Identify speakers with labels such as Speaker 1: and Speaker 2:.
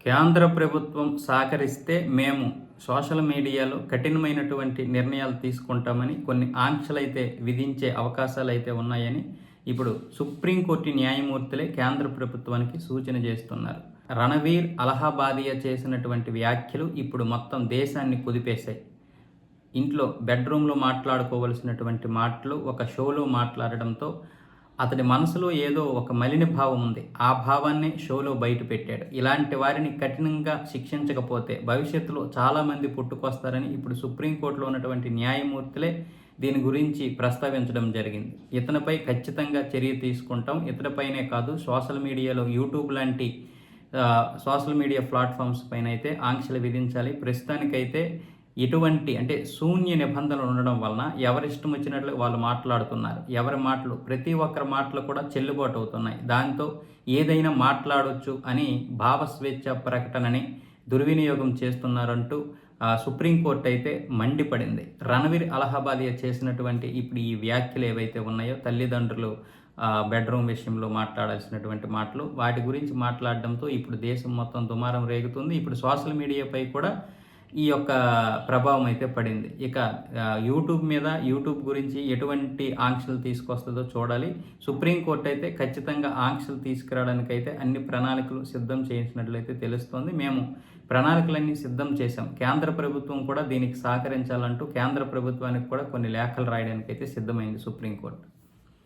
Speaker 1: కేంద్ర ప్రభుత్వం సహకరిస్తే మేము సోషల్ మీడియాలో కఠినమైనటువంటి నిర్ణయాలు తీసుకుంటామని కొన్ని ఆంక్షలైతే విధించే అవకాశాలైతే ఉన్నాయని ఇప్పుడు సుప్రీంకోర్టు న్యాయమూర్తులే కేంద్ర ప్రభుత్వానికి సూచన చేస్తున్నారు. రణవీర్ అలహాబాదియా చేసినటువంటి వ్యాఖ్యలు ఇప్పుడు మొత్తం దేశాన్ని కుదిపేశాయి. ఇంట్లో బెడ్రూమ్లో మాట్లాడుకోవలసినటువంటి మాటలు ఒక షోలో మాట్లాడడంతో అతడి మనసులో ఏదో ఒక మలిన భావం ఉంది. ఆ భావాన్ని షోలో బయట పెట్టాడు. ఇలాంటి వారిని కఠినంగా శిక్షించకపోతే భవిష్యత్తులో చాలామంది పుట్టుకొస్తారని ఇప్పుడు సుప్రీంకోర్టులో ఉన్నటువంటి న్యాయమూర్తులే దీని గురించి ప్రస్తావించడం జరిగింది. ఇతనిపై ఖచ్చితంగా చర్య తీసుకుంటాం. ఇతనిపైనే కాదు, సోషల్ మీడియాలో యూట్యూబ్ లాంటి సోషల్ మీడియా ప్లాట్ఫామ్స్ పైన అయితే ఆంక్షలు విధించాలి. ప్రస్తుతానికైతే ఎటువంటి శూన్య నిబంధనలు ఉండడం వలన ఎవరిష్టం వచ్చినట్లు వాళ్ళు మాట్లాడుతున్నారు. ఎవరి మాటలు, ప్రతి ఒక్కరి మాటలు కూడా చెల్లుబాటు అవుతున్నాయి. దాంతో ఏదైనా మాట్లాడవచ్చు అని భావస్వేచ్ఛ ప్రకటనని దుర్వినియోగం చేస్తున్నారంటూ సుప్రీంకోర్టు అయితే మండిపడింది. రణవీర్ అలహాబాదియా చేసినటువంటి ఇప్పుడు ఈ వ్యాఖ్యలు ఏవైతే ఉన్నాయో, తల్లిదండ్రులు బెడ్రూమ్ విషయంలో మాట్లాడాల్సినటువంటి మాటలు, వాటి గురించి మాట్లాడడంతో ఇప్పుడు దేశం మొత్తం దుమారం రేగుతుంది. ఇప్పుడు సోషల్ మీడియాపై కూడా ఈ యొక్క ప్రభావం అయితే పడింది. ఇక యూట్యూబ్ గురించి ఎటువంటి ఆంక్షలు తీసుకొస్తుందో చూడాలి. సుప్రీంకోర్టు అయితే ఖచ్చితంగా ఆంక్షలు తీసుకురావడానికైతే అన్ని ప్రణాళికలు సిద్ధం చేయించినట్లయితే తెలుస్తోంది. మేము ప్రణాళికలన్నీ సిద్ధం చేశాం. కేంద్ర ప్రభుత్వం కూడా దీనికి సహకరించాలంటూ కేంద్ర ప్రభుత్వానికి కూడా కొన్ని లేఖలు రాయడానికైతే సిద్ధమైంది సుప్రీంకోర్టు.